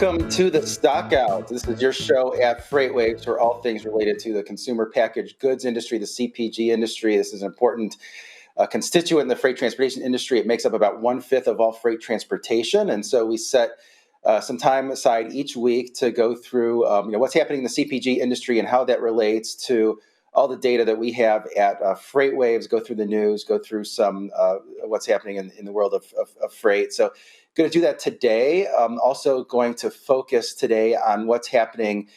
Welcome to the Stockout. This is your show at FreightWaves for all things related to the consumer packaged goods industry, the CPG industry. This is an important constituent in the freight transportation industry. It makes up about 1/5 of all freight transportation. And so we set some time aside each week to go through what's happening in the CPG industry and how that relates to all the data that we have at FreightWaves, go through the news, go through some what's happening in the world of freight. So going to do that today. Also going to focus today on what's happening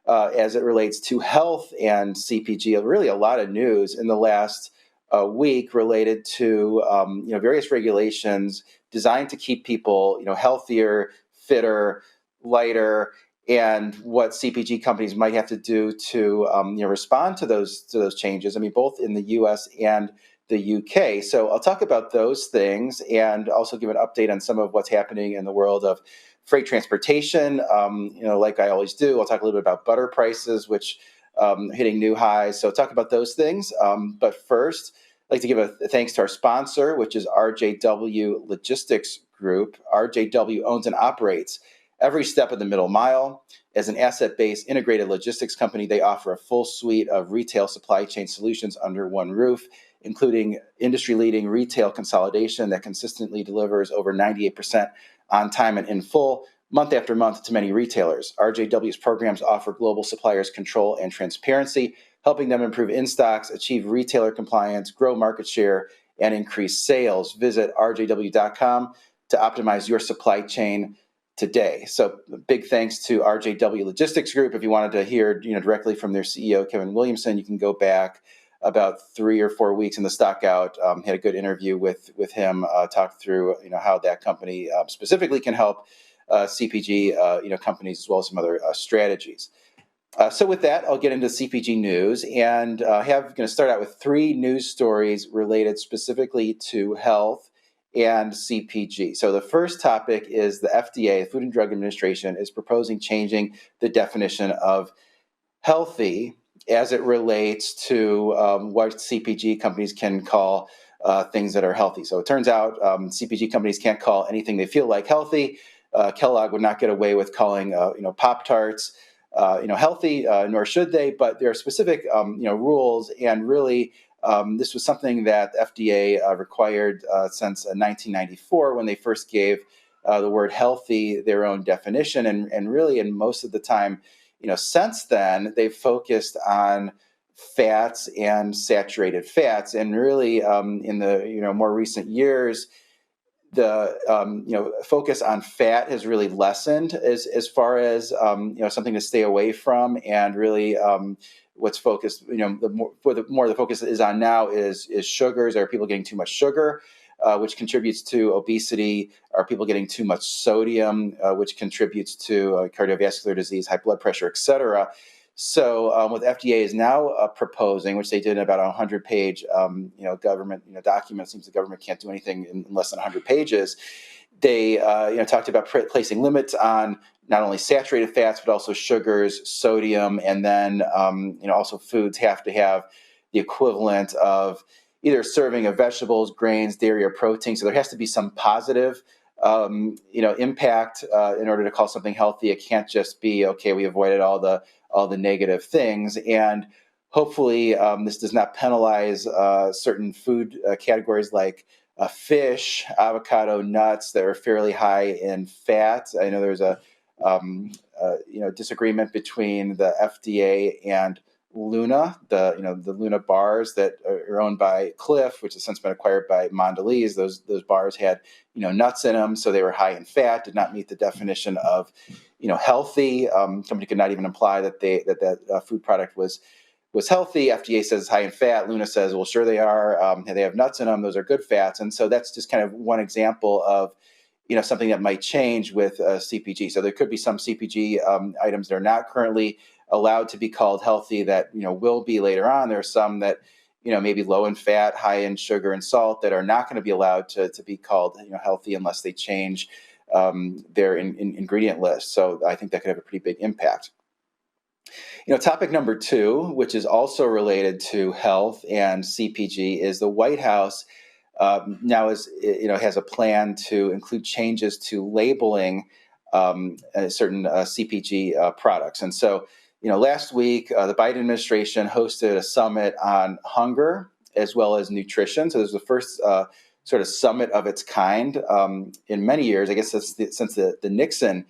as it relates to health and CPG. Really a lot of news in the last week related to various regulations designed to keep people healthier, fitter, lighter, and what CPG companies might have to do to respond to those changes. I mean, both in the U.S. and the UK. So I'll talk about those things and also give an update on some of what's happening in the world of freight transportation. Like I always do, I'll talk a little bit about butter prices, which hitting new highs. So I'll talk about those things. But first, I'd like to give a thanks to our sponsor, which is RJW Logistics Group. RJW owns and operates every step of the middle mile. As an asset-based integrated logistics company, they offer a full suite of retail supply chain solutions under one roof, including industry-leading retail consolidation that consistently delivers over 98% on time and in full, month after month to many retailers. RJW's programs offer global suppliers control and transparency, helping them improve in-stocks, achieve retailer compliance, grow market share, and increase sales. Visit rjw.com to optimize your supply chain today. So big thanks to RJW Logistics Group. If you wanted to hear directly from their CEO, Kevin Williamson, you can go back about 3 or 4 weeks in the Stockout. Had a good interview with him, talked through how that company specifically can help CPG companies as well as some other strategies. So with that, I'll get into CPG news and going to start out with 3 news stories related specifically to health and CPG. So the first topic is the FDA, the Food and Drug Administration, is proposing changing the definition of healthy as it relates to what CPG companies can call things that are healthy. So it turns out CPG companies can't call anything they feel like healthy. Kellogg would not get away with calling Pop-Tarts healthy, nor should they. But there are specific rules, and really this was something that the FDA required since 1994 when they first gave the word healthy their own definition, and really in most of the time since then, they've focused on fats and saturated fats, and really in the more recent years, the focus on fat has really lessened as far as something to stay away from, and really what's focused the more the focus is on now is sugars. Are people getting too much sugar? Which contributes to obesity? Are people getting too much sodium, which contributes to cardiovascular disease, high blood pressure, et cetera? So what FDA is now proposing, which they did in about a 100-page government document, seems the government can't do anything in less than 100 pages. They talked about placing limits on not only saturated fats, but also sugars, sodium, and then also foods have to have the equivalent of either serving of vegetables, grains, dairy, or protein. So there has to be some positive, impact in order to call something healthy. It can't just be, okay, we avoided all the negative things. And hopefully this does not penalize certain food categories like fish, avocado, nuts that are fairly high in fat. I know there's a disagreement between the FDA and Luna, the Luna bars that are owned by Cliff, which has since been acquired by Mondelez. Those bars had nuts in them, so they were high in fat, did not meet the definition of healthy. Somebody could not even imply that that food product was healthy. FDA says it's high in fat. Luna says, well, sure they are. They have nuts in them. Those are good fats. And so that's just kind of one example of something that might change with CPG. So there could be some CPG items that are not currently allowed to be called healthy that will be later on. There are some that maybe low in fat, high in sugar and salt that are not going to be allowed to be called healthy unless they change their ingredient list. So I think that could have a pretty big impact. Topic number 2, which is also related to health and CPG, is the White House now has a plan to include changes to labeling certain CPG products. And so, last week, the Biden administration hosted a summit on hunger as well as nutrition. So this was the first sort of summit of its kind in many years, I guess since the Nixon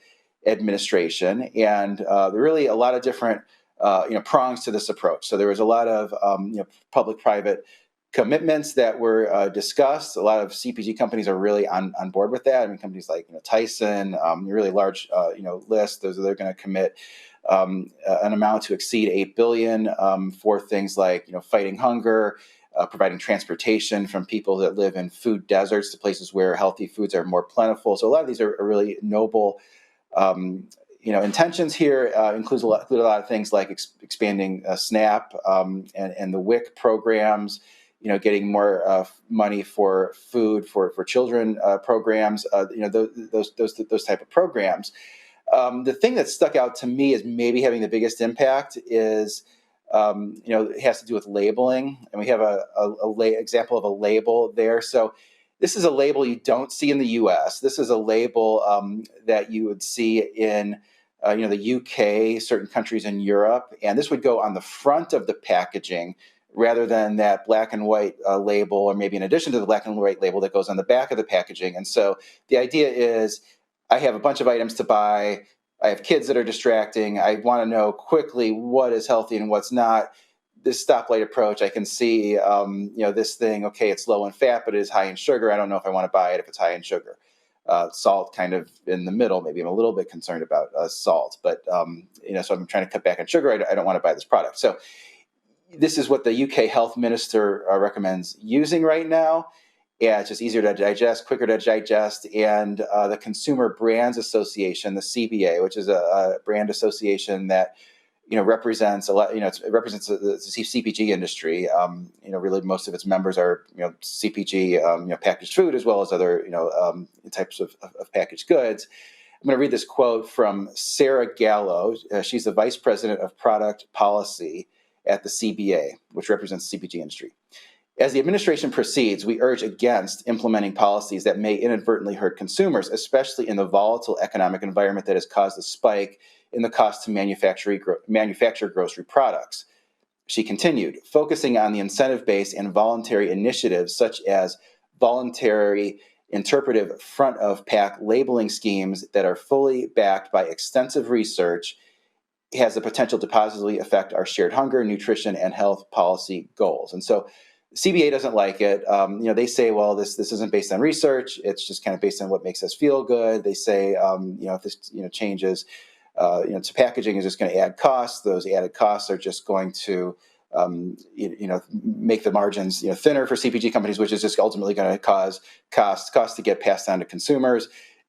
administration. And there are really a lot of different prongs to this approach. So there was a lot of public-private commitments that were discussed. A lot of CPG companies are really on board with that. I mean, companies like Tyson, really large list. They're going to commit an amount to exceed $8 billion for things like fighting hunger, providing transportation from people that live in food deserts to places where healthy foods are more plentiful. So a lot of these are really noble intentions here. Include a lot of things like expanding SNAP and the WIC programs. Getting more money for food for children programs. Those type of programs. The thing that stuck out to me as maybe having the biggest impact is, it has to do with labeling, and we have a example of a label there. So this is a label you don't see in the U.S. This is a label that you would see in the UK, certain countries in Europe, and this would go on the front of the packaging rather than that black and white label, or maybe in addition to the black and white label that goes on the back of the packaging. And so the idea is, I have a bunch of items to buy. I have kids that are distracting. I want to know quickly what is healthy and what's not. This stoplight approach, I can see, this thing, okay, it's low in fat, but it is high in sugar. I don't know if I want to buy it if it's high in sugar. Salt kind of in the middle. Maybe I'm a little bit concerned about salt, but, so I'm trying to cut back on sugar. I don't want to buy this product. So this is what the UK health minister recommends using right now. Yeah, it's just easier to digest, quicker to digest. And the Consumer Brands Association, the CBA, which is a brand association that represents a lot. It represents the CPG industry. Really most of its members are CPG, packaged food, as well as other types of packaged goods. I'm going to read this quote from Sarah Gallo. She's the vice president of product policy at the CBA, which represents the CPG industry. As the administration proceeds, we urge against implementing policies that may inadvertently hurt consumers, especially in the volatile economic environment that has caused a spike in the cost to manufacture grocery products. She continued, focusing on the incentive-based and voluntary initiatives such as voluntary interpretive front-of-pack labeling schemes that are fully backed by extensive research has the potential to positively affect our shared hunger, nutrition, and health policy goals. And so CBA doesn't like it. They say, well, this isn't based on research. It's just kind of based on what makes us feel good. They say, if this changes to packaging is just going to add costs. Those added costs are just going to make the margins thinner for CPG companies, which is just ultimately going to cause costs to get passed on to consumers.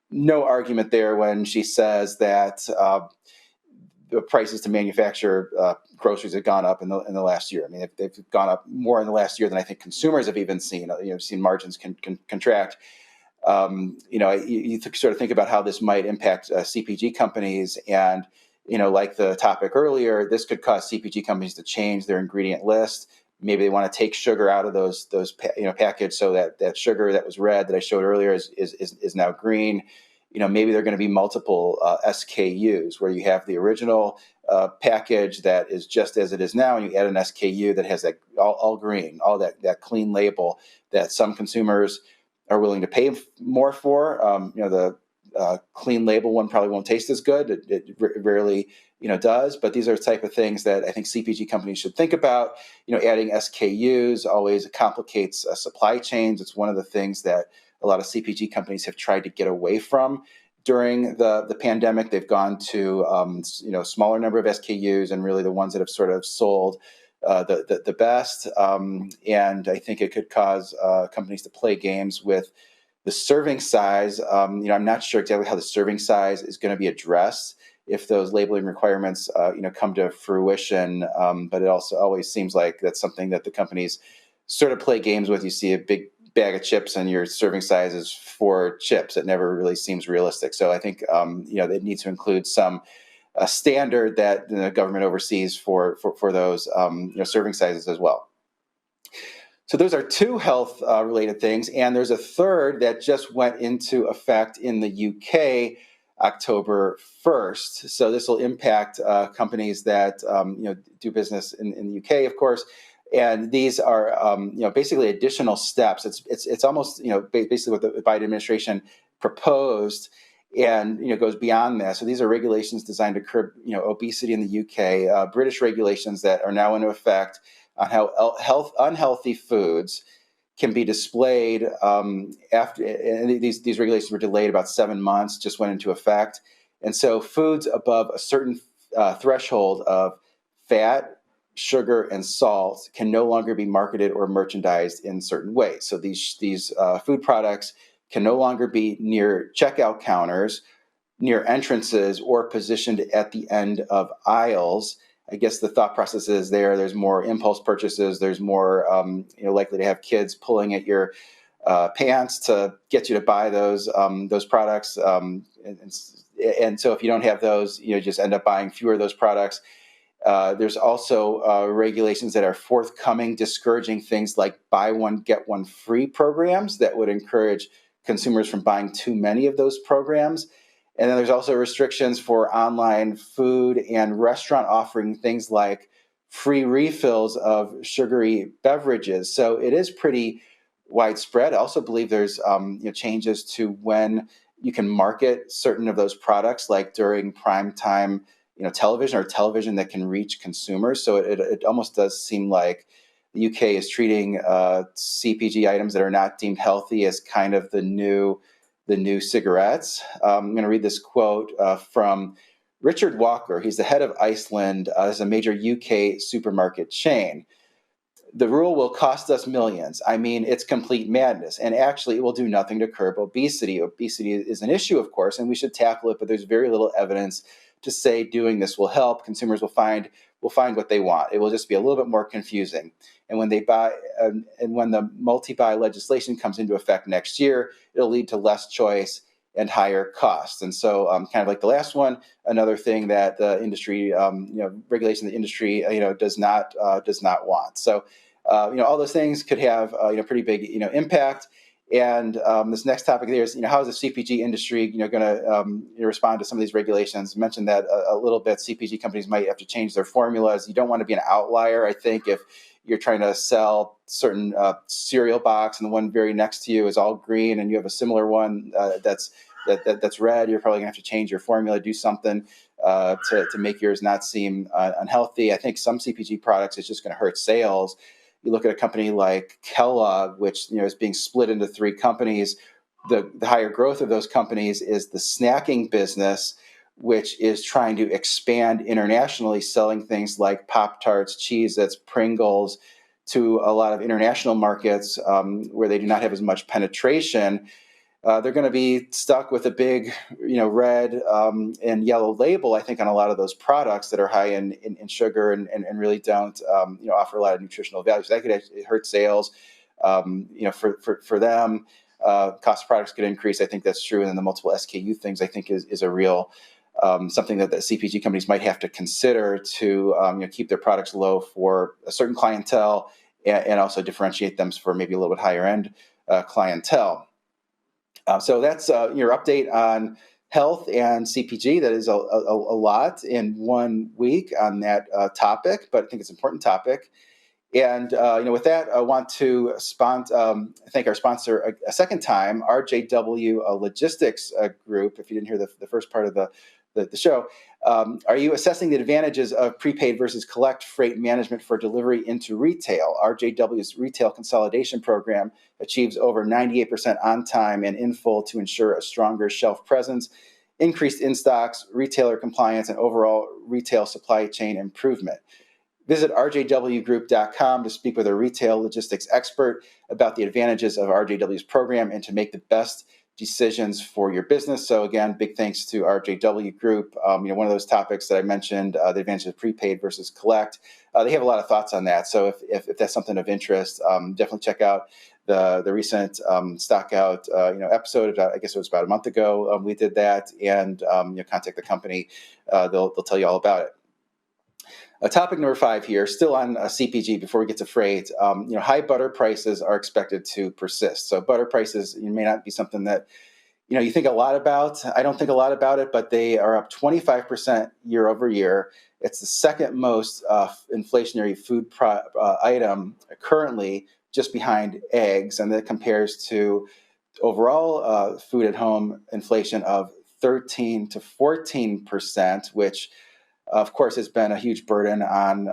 No argument there when she says that the prices to manufacture groceries have gone up in the last year. I mean, they've gone up more in the last year than I think consumers have even seen. Seen margins contract. You sort of think about how this might impact CPG companies, and like the topic earlier, this could cause CPG companies to change their ingredient list. Maybe they want to take sugar out of those packaged, so that sugar that was red that I showed earlier is now green. Maybe there are going to be multiple SKUs where you have the original package that is just as it is now, and you add an SKU that has that all green, all that clean label that some consumers are willing to pay more for. The clean label one probably won't taste as good. It rarely does, but these are the type of things that I think CPG companies should think about. Adding SKUs always complicates supply chains. It's one of the things that a lot of CPG companies have tried to get away from during the pandemic. They've gone to smaller number of SKUs, and really the ones that have sort of sold the best. And I think it could cause companies to play games with the serving size. I'm not sure exactly how the serving size is going to be addressed if those labeling requirements come to fruition. But it also always seems like that's something that the companies sort of play games with. You see a big bag of chips and your serving size is 4 chips. It never really seems realistic. So I think they need to include some standard that the government oversees for those serving sizes as well. So those are 2 health related things, and there's a third that just went into effect in the UK October 1st. So this will impact companies that do business in the UK, of course. And these are basically additional steps. It's almost basically what the Biden administration proposed, and goes beyond that. So these are regulations designed to curb obesity in the UK. British regulations that are now into effect on how unhealthy foods can be displayed after. And these regulations were delayed about 7 months, just went into effect. And so foods above a certain threshold of fat, sugar, and salt can no longer be marketed or merchandised in certain ways. So these food products can no longer be near checkout counters, near entrances, or positioned at the end of aisles. I guess the thought process is there's more impulse purchases. There's more likely to have kids pulling at your pants to get you to buy those products. And so if you don't have those, just end up buying fewer of those products. There's also regulations that are forthcoming discouraging things like buy one, get one free programs that would encourage consumers from buying too many of those programs. And then there's also restrictions for online food and restaurant offering things like free refills of sugary beverages. So it is pretty widespread. I also believe there's changes to when you can market certain of those products, like during prime time television, or television that can reach consumers. So it almost does seem like the UK is treating CPG items that are not deemed healthy as kind of the new cigarettes. I'm going to read this quote from Richard Walker. He's the head of Iceland. It's a major UK supermarket chain. The rule will cost us millions. I mean, it's complete madness. And actually, it will do nothing to curb obesity. Obesity is an issue, of course, and we should tackle it, but there's very little evidence to say doing this will help. Consumers will find what they want. It will just be a little bit more confusing. And when they buy, and when the multi-buy legislation comes into effect next year, it'll lead to less choice and higher costs. And so, kind of like the last one, another thing that the industry, regulation of the industry, does not want. So, all those things could have pretty big impact. And this next topic there is, how is the CPG industry, going to respond to some of these regulations? I mentioned that a little bit. CPG companies might have to change their formulas. You don't want to be an outlier, I think, if you're trying to sell certain cereal box and the one very next to you is all green, and you have a similar one that's red. You're probably going to have to change your formula, do something to make yours not seem unhealthy. I think some CPG products, it's just going to hurt sales. You look at a company like Kellogg, which is being split into 3 companies. The higher growth of those companies is the snacking business, which is trying to expand internationally, selling things like Pop-Tarts, Cheez-Its, Pringles to a lot of international markets where they do not have as much penetration. They're going to be stuck with a big, red and yellow label, I think, on a lot of those products that are high in sugar and really don't, offer a lot of nutritional value. So that could actually hurt sales, for them. Cost of products could increase. I think that's true. And then the multiple SKU things, I think, is a real something that the CPG companies might have to consider to keep their products low for a certain clientele and also differentiate them for maybe a little bit higher end clientele. So that's your update on health and CPG. That is a lot in 1 week on that topic, but I think it's an important topic. And with that, I want to thank our sponsor a second time, RJW Logistics Group. If you didn't hear the first part of the show, are you assessing the advantages of prepaid versus collect freight management for delivery into retail? RJW's retail consolidation program achieves over 98% on time and in full to ensure a stronger shelf presence, increased in-stocks, retailer compliance, and overall retail supply chain improvement. Visit rjwgroup.com to speak with a retail logistics expert about the advantages of RJW's program and to make the best decisions for your business. So again, big thanks to RJW Group. One of those topics that I mentioned, the advantage of prepaid versus collect, they have a lot of thoughts on that. So if that's something of interest, definitely check out the recent stock out episode. I guess it was about a month ago. We did that, and contact the company. They'll tell you all about it. Topic number 5 here, still on CPG before we get to freight. High butter prices are expected to persist. So butter prices may not be something that you think a lot about. I don't think a lot about it, but they are up 25% year over year. It's the second most inflationary food item currently, just behind eggs, and that compares to overall food at home inflation of 13 to 14%, which of course has been a huge burden on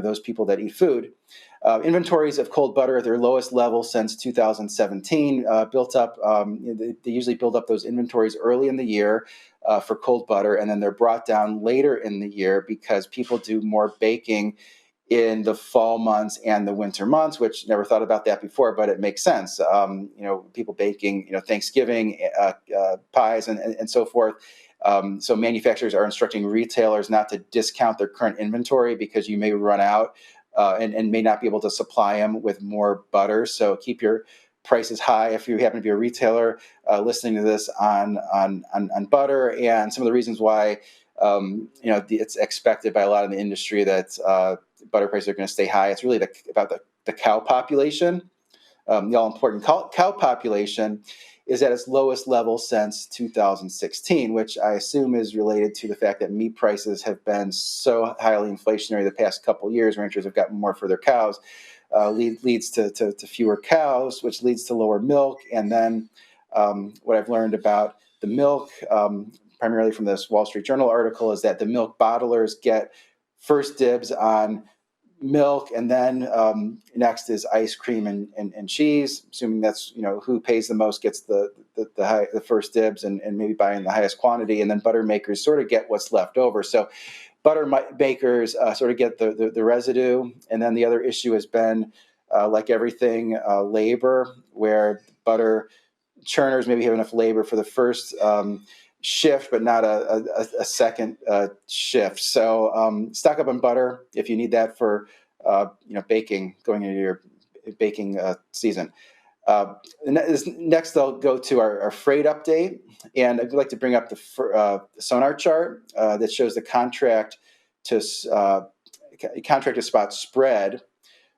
those people that eat food. Inventories of cold butter at their lowest level since 2017, built up. They usually build up those inventories early in the year for cold butter, and then they're brought down later in the year because people do more baking in the fall months and the winter months, which never thought about that before, but it makes sense. People baking, Thanksgiving pies and so forth. So manufacturers are instructing retailers not to discount their current inventory because you may run out and may not be able to supply them with more butter. So keep your prices high if you happen to be a retailer listening to this on butter. And some of the reasons why it's expected by a lot of the industry that butter prices are going to stay high. It's really about the cow population. The all-important cow population is at its lowest level since 2016, which I assume is related to the fact that meat prices have been so highly inflationary the past couple of years. Ranchers have gotten more for their cows, leads to fewer cows, which leads to lower milk. And then what I've learned about the milk, primarily from this Wall Street Journal article, is that the milk bottlers get first dibs on milk, and then next is ice cream and cheese. Assuming that's who pays the most gets the first dibs and maybe buying the highest quantity, and then butter makers sort of get what's left over. So butter makers sort of get the residue, and then the other issue has been like everything, labor, where butter churners maybe have enough labor for the first shift, but not a second shift. So stock up on butter if you need that for baking going into your baking season. Next, I'll go to our freight update, and I'd like to bring up the sonar chart that shows the contract to spot spread,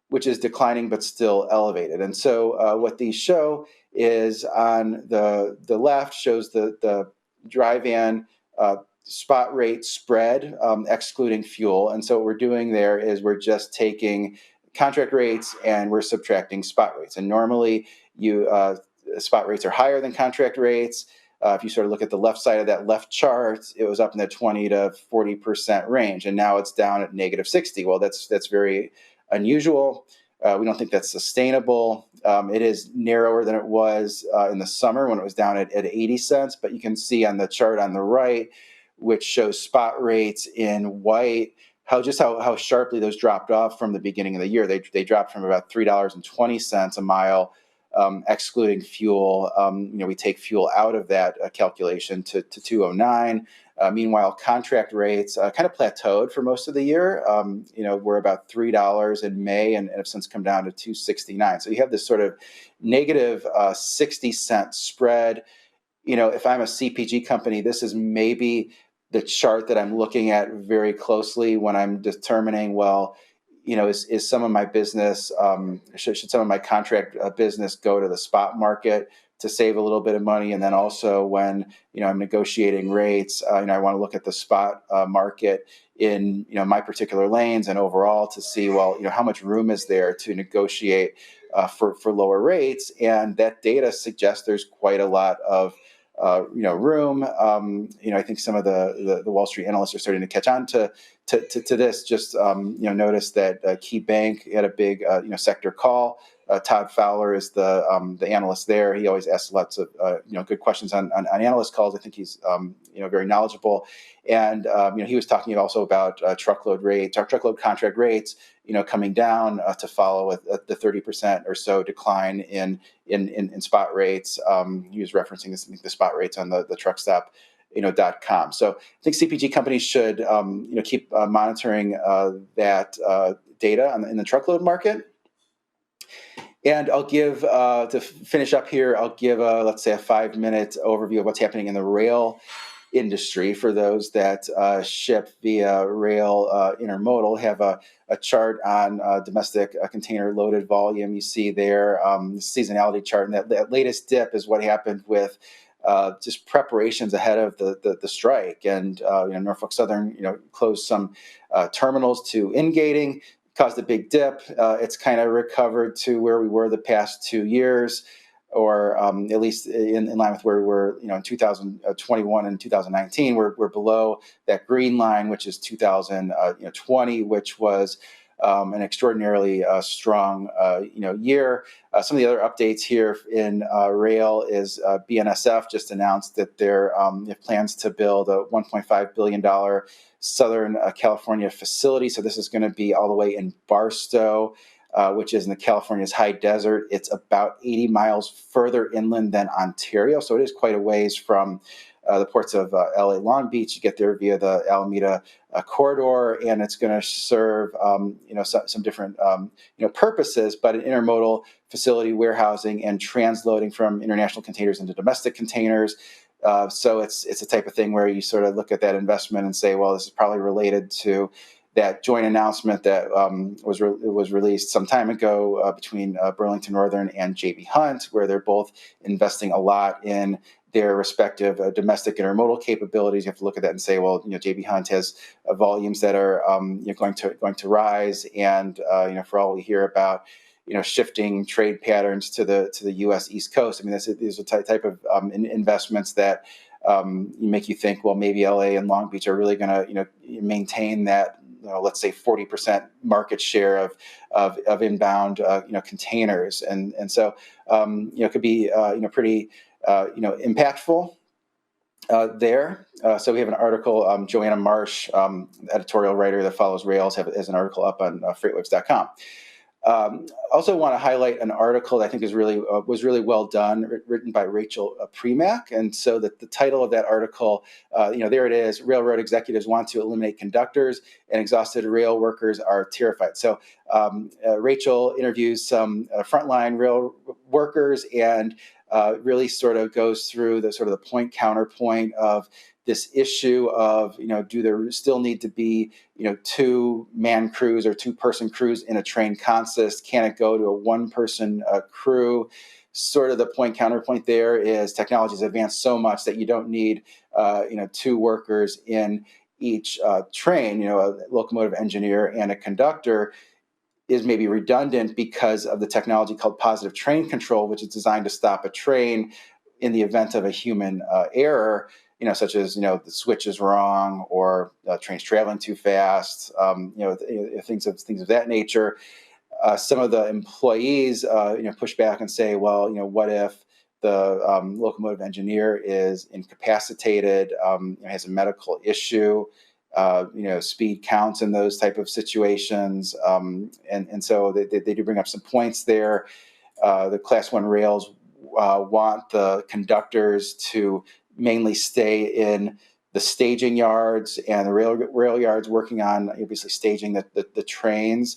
which is declining but still elevated. And so what these show is on the left shows the dry van spot rate spread, excluding fuel. And so what we're doing there is we're just taking contract rates and we're subtracting spot rates. And normally spot rates are higher than contract rates. If you sort of look at the left side of that left chart, it was up in the 20 to 40% range, and now it's down at negative 60. Well, that's very unusual. We don't think that's sustainable. It is narrower than it was in the summer when it was down at 80 cents. But you can see on the chart on the right, which shows spot rates in white, how sharply those dropped off from the beginning of the year. They dropped from about $3.20 a mile, excluding fuel. We take fuel out of that calculation to 209. Meanwhile, contract rates kind of plateaued for most of the year. We're about $3 in May and have since come down to $2.69. So you have this sort of negative 60-cent spread. If I'm a CPG company, this is maybe the chart that I'm looking at very closely when I'm determining, is some of my business, should some of my contract business go to the spot market to save a little bit of money? And then also when, I'm negotiating rates, I want to look at the spot market in, my particular lanes and overall to see, how much room is there to negotiate for lower rates? And that data suggests there's quite a lot of room. I think some of the Wall Street analysts are starting to catch on to this. Just notice that Key Bank had a big sector call. Todd Fowler is the analyst there. He always asks lots of good questions on analyst calls. I think he's very knowledgeable, and he was talking also about truckload contract rates coming down to follow with the 30% or so decline in spot rates. He was referencing the spot rates on the truckstop.com. So I think CPG companies should keep monitoring that data in the truckload market. And I'll give, to finish up here, let's say a 5-minute overview of what's happening in the rail industry. For those that ship via rail intermodal, have a chart on domestic container loaded volume. You see there the seasonality chart, and that latest dip is what happened with just preparations ahead of the strike. And Norfolk Southern closed some terminals to in-gating, caused a big dip. It's kind of recovered to where we were the past 2 years, or at least in line with where we were, in 2021 and 2019. We're below that green line, which is 2020, which was an extraordinarily strong year. Some of the other updates here in rail is BNSF just announced that they have plans to build a $1.5 billion Southern California facility. So this is going to be all the way in Barstow, which is in the California's high desert. It's about 80 miles further inland than Ontario. So it is quite a ways from the ports of LA Long Beach. You get there via the Alameda corridor, and it's going to serve some different purposes, but an intermodal facility, warehousing and transloading from international containers into domestic containers. So it's a type of thing where you sort of look at that investment and say, well, this is probably related to that joint announcement that was released some time ago between Burlington Northern and J.B. Hunt, where they're both investing a lot in their respective domestic intermodal capabilities. You have to look at that and say, well, J.B. Hunt has volumes that are going to rise, and for all we hear about shifting trade patterns to the U.S. East Coast. I mean, these are type of investments that make you think, well, maybe L.A. and Long Beach are really going to maintain that, let's say 40% market share of inbound containers, and so it could be pretty impactful there. So we have an article, Joanna Marsh, editorial writer that follows rails, has an article up on freightwaves.com. Also want to highlight an article that I think was really well done, written by Rachel Premack. And so the title of that article, there it is: Railroad executives want to eliminate conductors, and exhausted rail workers are terrified. So Rachel interviews some frontline rail workers and really sort of goes through the point counterpoint of this issue of, do there still need to be, two-man crews or two-person crews in a train consist? Can it go to a one-person crew? Sort of the point counterpoint there is technology has advanced so much that you don't need, two workers in each train. A locomotive engineer and a conductor is maybe redundant because of the technology called positive train control, which is designed to stop a train in the event of a human error, such as, the switch is wrong, or trains traveling too fast, things of that nature. Some of the employees, push back and say, well, what if the locomotive engineer is incapacitated, has a medical issue, speed counts in those type of situations. And so they do bring up some points there. The Class 1 rails want the conductors to mainly stay in the staging yards and the rail yards, working on obviously staging the trains.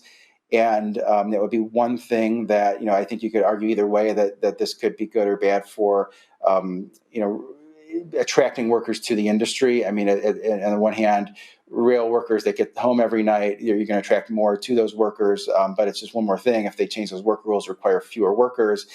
And that would be one thing that, I think you could argue either way that this could be good or bad for, attracting workers to the industry. I mean, on the one hand, rail workers that get home every night, you're going to attract more to those workers. But it's just one more thing. If they change those work rules, require fewer workers,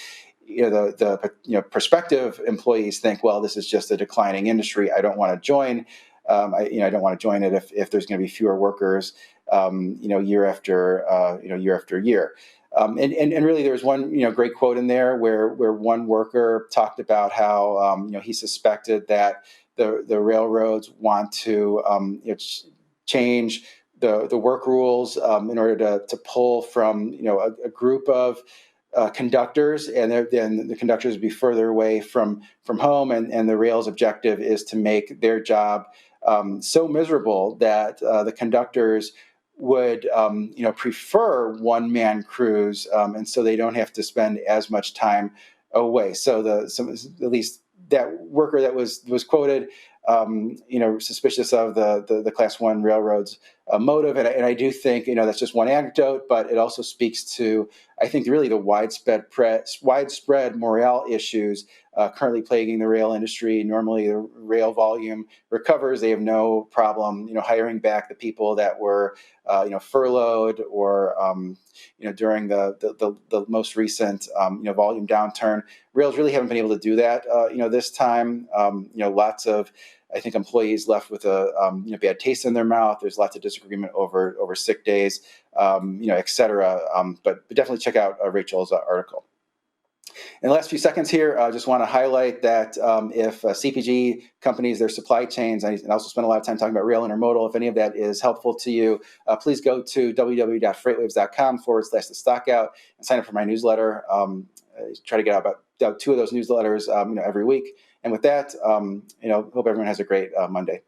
the prospective employees think, well, this is just a declining industry. I don't want to join. I don't want to join it if there's going to be fewer workers, year after year. And really, there was one great quote in there where one worker talked about how he suspected that the railroads want to change the work rules in order to pull from a group of conductors, and then the conductors would be further away from home, and the rail's objective is to make their job so miserable that the conductors would prefer one-man crews, and so they don't have to spend as much time away. So at least that worker that was quoted, suspicious of the Class 1 railroads motive, and I do think that's just one anecdote, but it also speaks to, I think, really the widespread morale issues currently plaguing the rail industry. Normally, the rail volume recovers. They have no problem, hiring back the people that were, furloughed or, during the most recent, volume downturn. Rails really haven't been able to do that, this time. Lots of, I think, employees left with a bad taste in their mouth. There's lots of disagreement over sick days, et cetera. But definitely check out Rachel's article. In the last few seconds here, I just want to highlight that if CPG companies, their supply chains, I also spend a lot of time talking about rail intermodal. If any of that is helpful to you, please go to www.freightwaves.com/the stockout and sign up for my newsletter. Try to get out about 2 of those newsletters every week. And with that, hope everyone has a great Monday.